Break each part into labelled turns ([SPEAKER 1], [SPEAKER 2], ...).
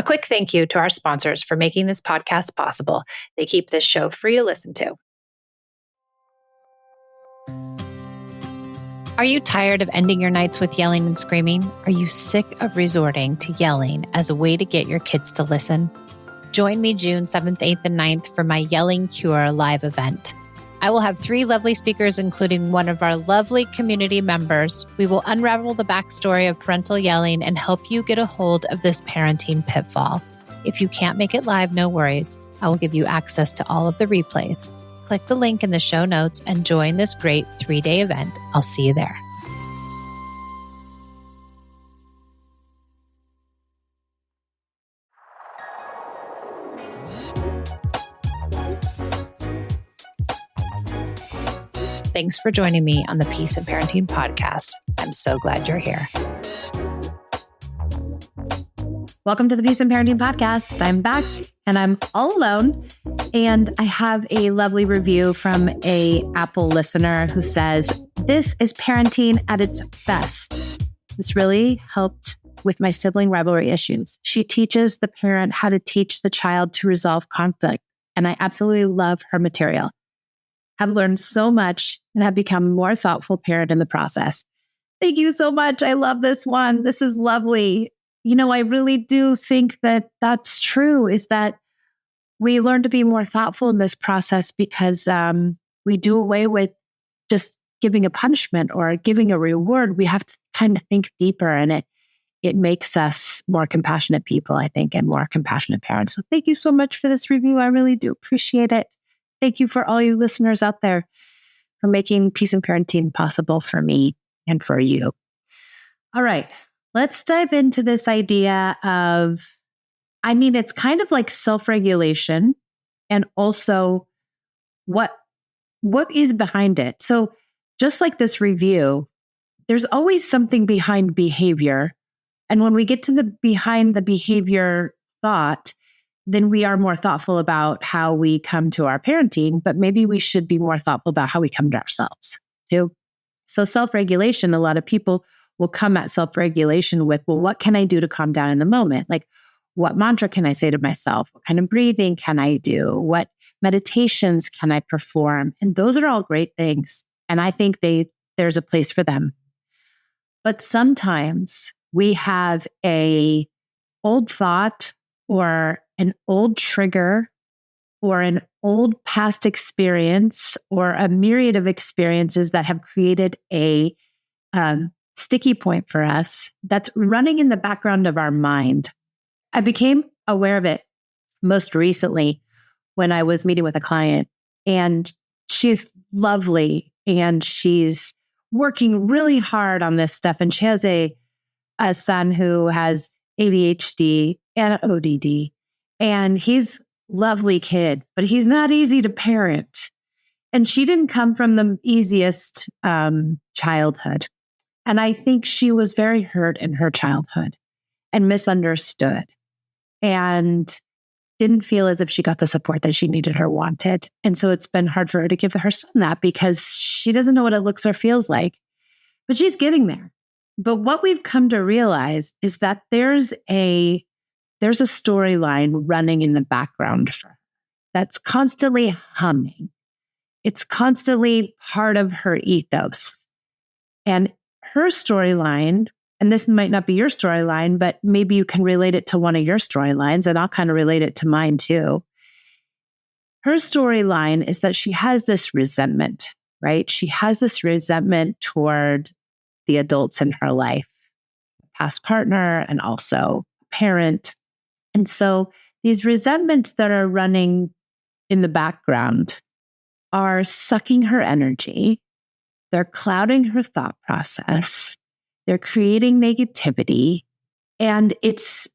[SPEAKER 1] quick thank you to our sponsors for making this podcast possible. They keep this show free to listen to. Are you tired of ending your nights with yelling and screaming? Are you sick of resorting to yelling as a way to get your kids to listen? Join me June 7th, 8th, and 9th for my Yelling Cure live event. I will have 3 lovely speakers, including one of our lovely community members. We will unravel the backstory of parental yelling and help you get a hold of this parenting pitfall. If you can't make it live, no worries. I will give you access to all of the replays. Click the link in the show notes and join this great 3-day event. I'll see you there. Thanks for joining me on the Peace and Parenting podcast. I'm so glad you're here. Welcome to the Peace and Parenting podcast. I'm back and I'm all alone. And I have a lovely review from a Apple listener who says, "This is parenting at its best. This really helped with my sibling rivalry issues. She teaches the parent how to teach the child to resolve conflict. And I absolutely love her material. I've learned so much and have become a more thoughtful parent in the process." Thank you so much. I love this one. This is lovely. You know, I really do think that that's true, is that we learn to be more thoughtful in this process because we do away with just giving a punishment or giving a reward. We have to kind of think deeper, and it makes us more compassionate people, I think, and more compassionate parents. So thank you so much for this review. I really do appreciate it. Thank you for all you listeners out there for making Peace and Parenting possible for me and for you. All right, let's dive into this idea of, it's kind of like self-regulation and also what is behind it. So just like this review, there's always something behind behavior. And when we get to the behind the behavior thought, then we are more thoughtful about how we come to our parenting, but maybe we should be more thoughtful about how we come to ourselves too. So self-regulation, a lot of people will come at self-regulation with, well, what can I do to calm down in the moment? Like, what mantra can I say to myself? What kind of breathing can I do? What meditations can I perform? And those are all great things. And I think there's a place for them. But sometimes we have a old thought or an old trigger or an old past experience or a myriad of experiences that have created a sticky point for us that's running in the background of our mind. I became aware of it most recently when I was meeting with a client, and she's lovely and she's working really hard on this stuff. And she has a son who has ADHD and ODD, and he's a lovely kid, but he's not easy to parent. And she didn't come from the easiest childhood. And I think she was very hurt in her childhood and misunderstood and didn't feel as if she got the support that she needed or wanted. And so it's been hard for her to give her son that because she doesn't know what it looks or feels like, but she's getting there. But what we've come to realize is that there's a storyline running in the background for her that's constantly humming. It's constantly part of her ethos. And her storyline, and this might not be your storyline, but maybe you can relate it to one of your storylines, and I'll kind of relate it to mine too. Her storyline is that she has this resentment, right? She has this resentment toward the adults in her life, past partner and also parent. And so these resentments that are running in the background are sucking her energy. They're clouding her thought process. They're creating negativity, and it's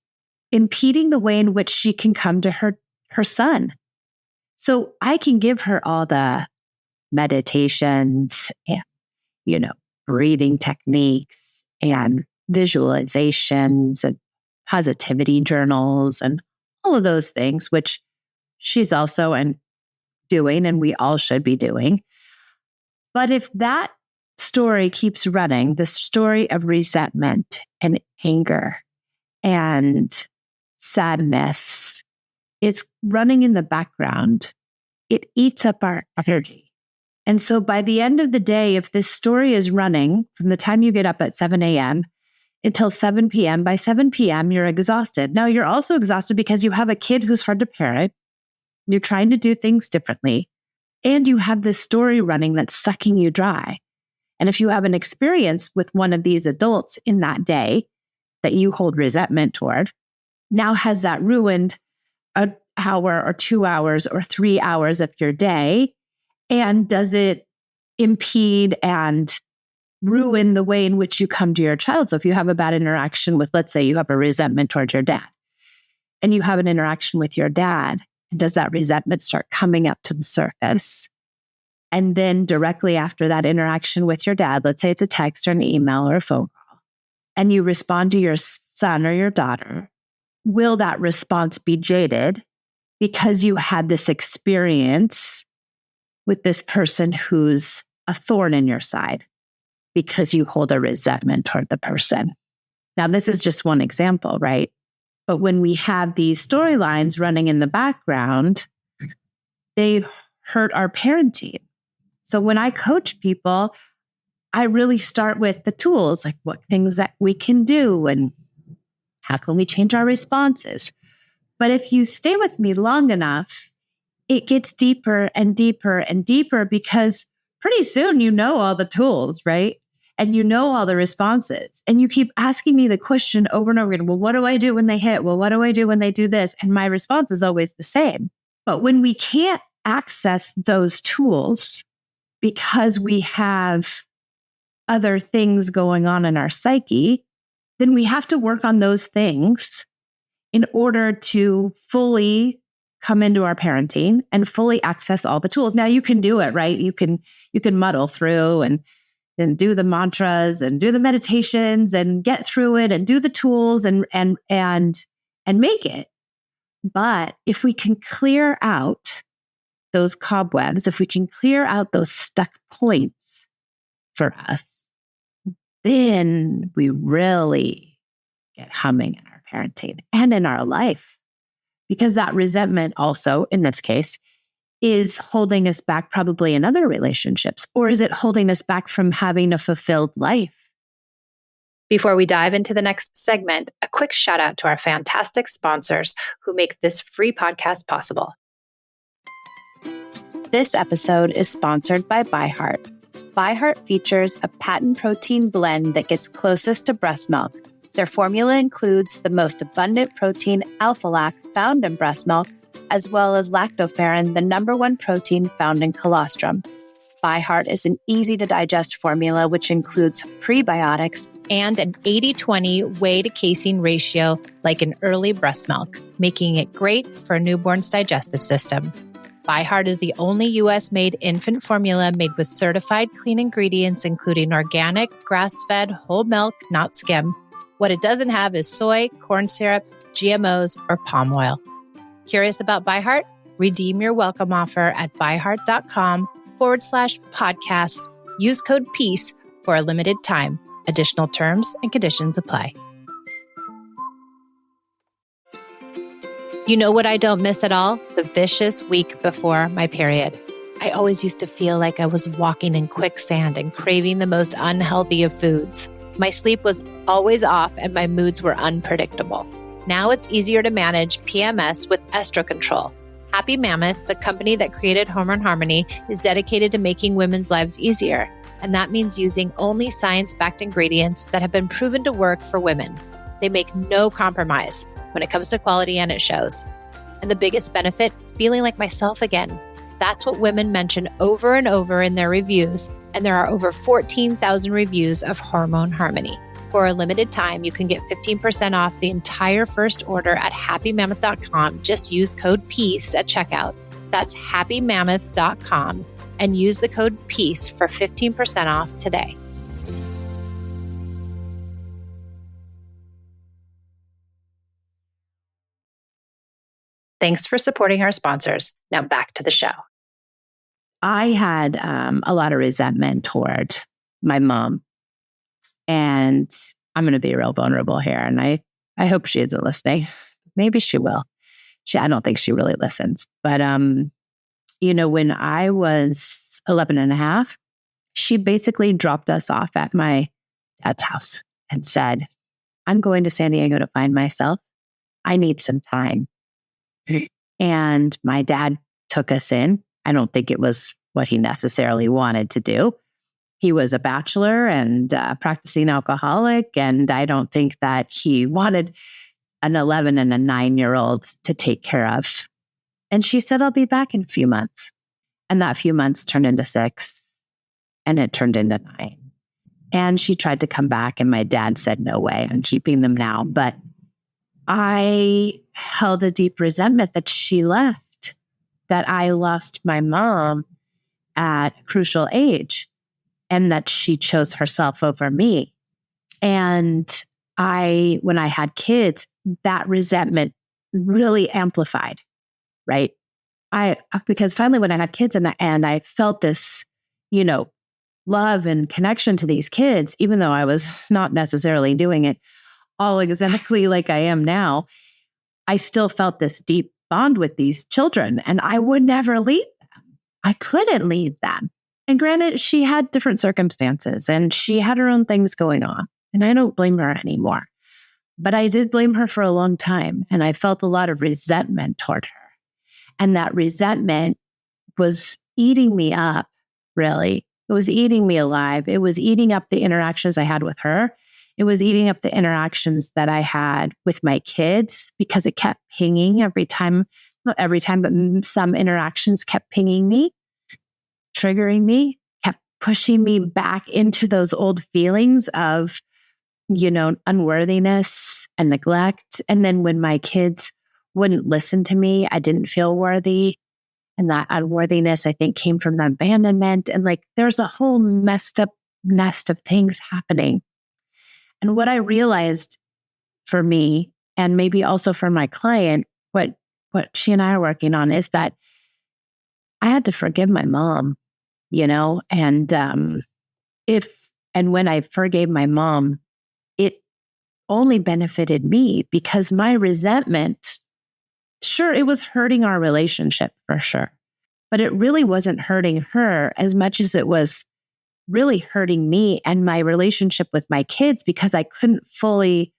[SPEAKER 1] impeding the way in which she can come to her son. So I can give her all the meditations and, breathing techniques and visualizations and positivity journals and all of those things, which she's also doing, and we all should be doing. But if that story keeps running, the story of resentment and anger and sadness is running in the background, it eats up our energy. And so by the end of the day, if this story is running from the time you get up at 7 a.m. until 7 p.m., by 7 p.m., you're exhausted. Now, you're also exhausted because you have a kid who's hard to parent. You're trying to do things differently. And you have this story running that's sucking you dry. And if you have an experience with one of these adults in that day that you hold resentment toward, now has that ruined an hour or 2 hours or 3 hours of your day? And does it impede and ruin the way in which you come to your child? So if you have a bad interaction with, let's say you have a resentment towards your dad, and you have an interaction with your dad, does that resentment start coming up to the surface? And then directly after that interaction with your dad, let's say it's a text or an email or a phone call, and you respond to your son or your daughter, will that response be jaded because you had this experience with this person who's a thorn in your side because you hold a resentment toward the person? Now, this is just one example, right? But when we have these storylines running in the background, they hurt our parenting. So when I coach people, I really start with the tools, like what things that we can do and how can we change our responses. But if you stay with me long enough, it gets deeper and deeper and deeper because pretty soon you know all the tools, right? And you know all the responses. And you keep asking me the question over and over again, well, what do I do when they hit? Well, what do I do when they do this? And my response is always the same. But when we can't access those tools because we have other things going on in our psyche, then we have to work on those things in order to fully come into our parenting and fully access all the tools. Now you can do it, right? You can muddle through and do the mantras and do the meditations and get through it and do the tools and make it. But if we can clear out those cobwebs, if we can clear out those stuck points for us, then we really get humming in our parenting and in our life. Because that resentment also, in this case, is holding us back probably in other relationships, or is it holding us back from having a fulfilled life? Before we dive into the next segment, a quick shout out to our fantastic sponsors who make this free podcast possible. This episode is sponsored by ByHeart. ByHeart features a patent protein blend that gets closest to breast milk. Their formula includes the most abundant protein, alpha-lac, found in breast milk, as well as lactoferrin, the number one protein found in colostrum. ByHeart is an easy-to-digest formula which includes prebiotics and an 80-20 whey to casein ratio like in early breast milk, making it great for a newborn's digestive system. ByHeart is the only U.S.-made infant formula made with certified clean ingredients, including organic, grass-fed, whole milk, not skim. What it doesn't have is soy, corn syrup, GMOs, or palm oil. Curious about ByHeart? Redeem your welcome offer at byheart.com/podcast. Use code PEACE for a limited time. Additional terms and conditions apply. You know what I don't miss at all? The vicious week before my period. I always used to feel like I was walking in quicksand and craving the most unhealthy of foods. My sleep was always off and my moods were unpredictable. Now it's easier to manage PMS with Estro Control. Happy Mammoth, the company that created Hormone Harmony, is dedicated to making women's lives easier. And that means using only science-backed ingredients that have been proven to work for women. They make no compromise when it comes to quality, and it shows. And the biggest benefit, feeling like myself again. That's what women mention over and over in their reviews. And there are over 14,000 reviews of Hormone Harmony. For a limited time, you can get 15% off the entire first order at happymammoth.com. Just use code PEACE at checkout. That's happymammoth.com and use the code PEACE for 15% off today. Thanks for supporting our sponsors. Now back to the show. I had a lot of resentment toward my mom. And I'm going to be real vulnerable here. And I hope she isn't listening. maybe she will. I don't think she really listens. But, when I was 11 and a half, she basically dropped us off at my dad's house and said, I'm going to San Diego to find myself. I need some time. And my dad took us in. I don't think it was what he necessarily wanted to do. He was a bachelor and practicing alcoholic. And I don't think that he wanted an 11 and a 9-year-old to take care of. And she said, I'll be back in a few months. And that few months turned into 6 and it turned into 9. And she tried to come back and my dad said, no way, I'm keeping them now. But I held a deep resentment that she left, that I lost my mom at a crucial age and that she chose herself over me. And when I had kids, that resentment really amplified, right? Because finally when I had kids and I felt this, love and connection to these kids, even though I was not necessarily doing it all exactly like I am now, I still felt this deep bond with these children and I would never leave them. I couldn't leave them. And granted, she had different circumstances and she had her own things going on. And I don't blame her anymore. But I did blame her for a long time. And I felt a lot of resentment toward her. And that resentment was eating me up, really. It was eating me alive. It was eating up the interactions I had with her. It was eating up the interactions that I had with my kids because it kept pinging every time, not every time, but some interactions kept pinging me, triggering me, kept pushing me back into those old feelings of, unworthiness and neglect. And then when my kids wouldn't listen to me, I didn't feel worthy. And that unworthiness, I think, came from the abandonment. And there's a whole messed up nest of things happening. And what I realized for me, and maybe also for my client, what she and I are working on is that I had to forgive my mom, and when I forgave my mom, it only benefited me because my resentment, sure, it was hurting our relationship for sure, but it really wasn't hurting her as much as it was really hurting me and my relationship with my kids because I couldn't fully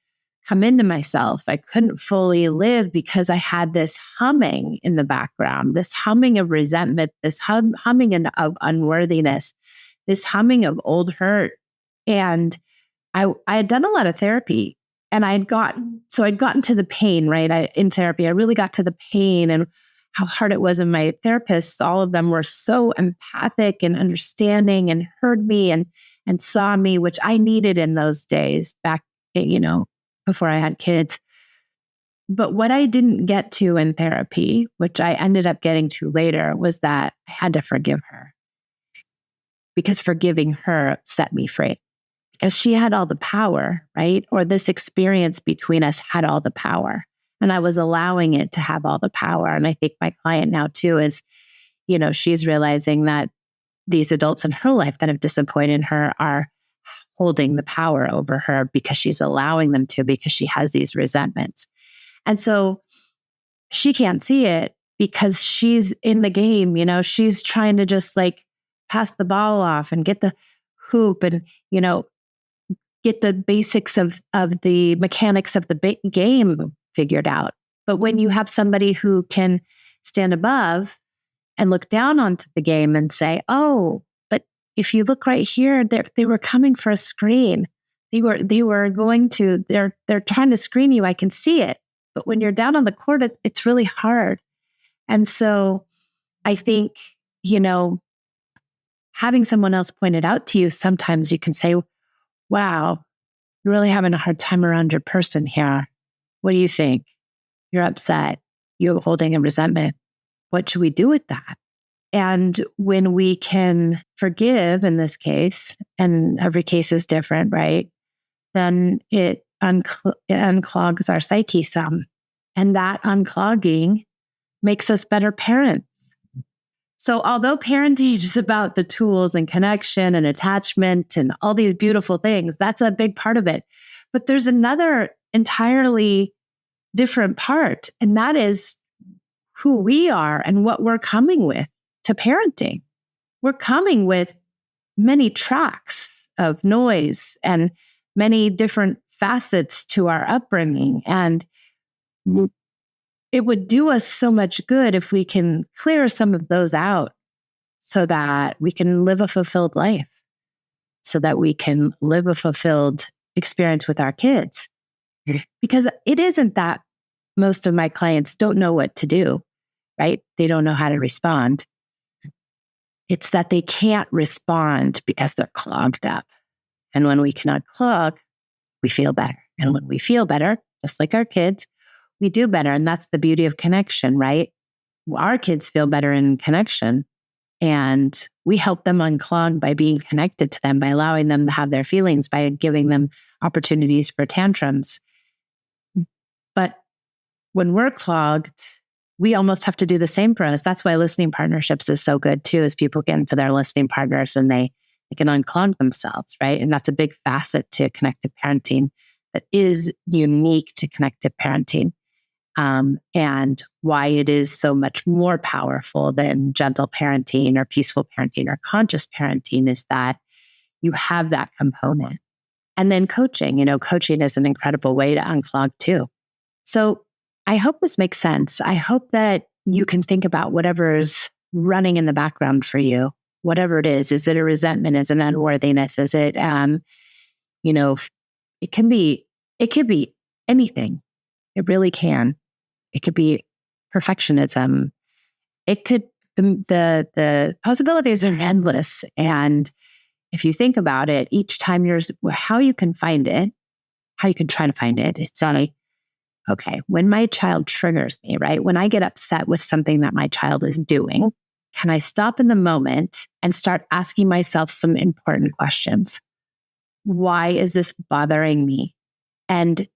[SPEAKER 1] come into myself. I couldn't fully live because I had this humming in the background, this humming of resentment, this humming of unworthiness, this humming of old hurt. And I had done a lot of therapy and I'd gotten to the pain, right? In therapy, I really got to the pain and how hard it was. And my therapists, all of them were so empathic and understanding and heard me and saw me, which I needed in those days back, before I had kids. But what I didn't get to in therapy, which I ended up getting to later, was that I had to forgive her because forgiving her set me free. Because she had all the power, right? Or this experience between us had all the power. And I was allowing it to have all the power. And I think my client now too is, she's realizing that these adults in her life that have disappointed her are holding the power over her because she's allowing them to, because she has these resentments. And so she can't see it because she's in the game, she's trying to just pass the ball off and get the hoop and, get the basics of the mechanics of the game figured out. But when you have somebody who can stand above and look down onto the game and say, oh, but if you look right here, they were coming for a screen. They're trying to screen you. I can see it. But when you're down on the court, it's really hard. And so I think, having someone else point it out to you, sometimes you can say, wow, you're really having a hard time around your person here. What do you think? You're upset. You're holding a resentment. What should we do with that? And when we can forgive in this case, and every case is different, right? Then it unclogs our psyche some. And that unclogging makes us better parents. So although parenting is about the tools and connection and attachment and all these beautiful things, that's a big part of it. But there's another entirely different part, and that is who we are and what we're coming with to parenting. We're coming with many tracks of noise and many different facets to our upbringing. And it would do us so much good if we can clear some of those out so that we can live a fulfilled life, so that we can live a fulfilled experience with our kids. Because it isn't that most of my clients don't know what to do, right? They don't know how to respond. It's that they can't respond because they're clogged up. And when we can unclog, we feel better. And when we feel better, just like our kids, we do better. And that's the beauty of connection, right? Our kids feel better in connection. And we help them unclog by being connected to them, by allowing them to have their feelings, by giving them opportunities for tantrums. But when we're clogged, we almost have to do the same for us. That's why listening partnerships is so good too, is people get into their listening partners and they can unclog themselves, right? And that's a big facet to connected parenting that is unique to connected parenting. And why it is so much more powerful than gentle parenting or peaceful parenting or conscious parenting is that you have that component. And then coaching, coaching is an incredible way to unclog too. So I hope this makes sense. I hope that you can think about whatever's running in the background for you, whatever it is. Is it a resentment? Is it an unworthiness? Is it, it could be anything. It really can. It could be perfectionism. It could, the possibilities are endless. And if you think about it, each time how you can try to find it, it's like, okay, when my child triggers me, right? When I get upset with something that my child is doing, can I stop in the moment and start asking myself some important questions? Why is this bothering me? And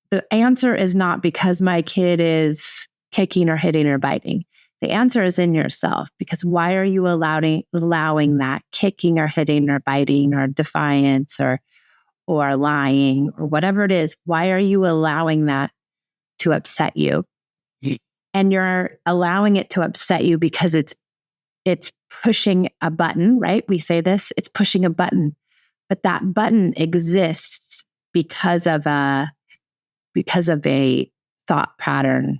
[SPEAKER 1] the answer is not because my kid is kicking or hitting or biting. The answer is in yourself, because why are you allowing that kicking or hitting or biting or defiance or lying or whatever it is? Why are you allowing that to upset you? And you're allowing it to upset you because it's pushing a button, right? We say this, it's pushing a button, but that button exists because of a thought pattern,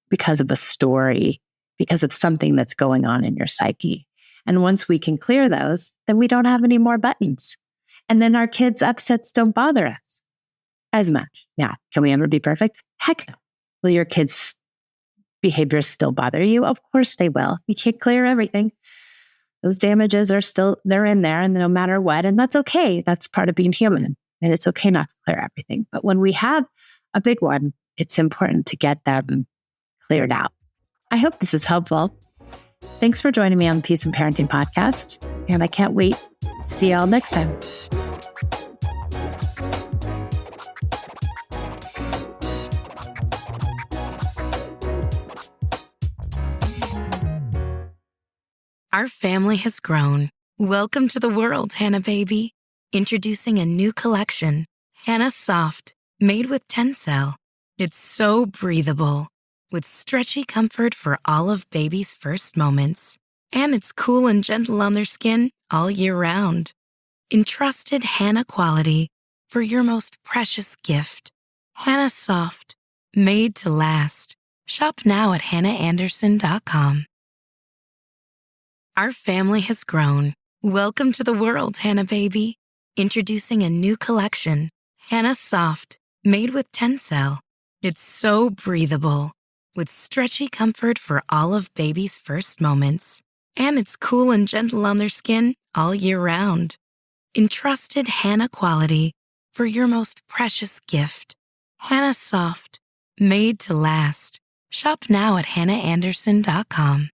[SPEAKER 1] because of a story, because of something that's going on in your psyche. And once we can clear those, then we don't have any more buttons. And then our kids' upsets don't bother us as much. Now, can we ever be perfect? Heck no. Will your kids' behaviors still bother you? Of course they will. You can't clear everything. Those damages they're in there, and no matter what, and that's okay. That's part of being human. And it's okay not to clear everything. But when we have a big one, it's important to get them cleared out. I hope this is helpful. Thanks for joining me on the Peace and Parenting podcast. And I can't wait to see y'all next time.
[SPEAKER 2] Our family has grown. Welcome to the world, Hannah baby. Introducing a new collection, Hannah Soft, made with Tencel. It's so breathable, with stretchy comfort for all of baby's first moments. And it's cool and gentle on their skin all year round. Entrusted Hannah quality for your most precious gift. Hannah Soft, made to last. Shop now at hannahanderson.com. Our family has grown. Welcome to the world, Hannah baby. Introducing a new collection, Hannah Soft, made with Tencel. It's so breathable, with stretchy comfort for all of baby's first moments. And it's cool and gentle on their skin all year round. Entrusted Hannah quality for your most precious gift. Hannah Soft, made to last. Shop now at hannahanderson.com.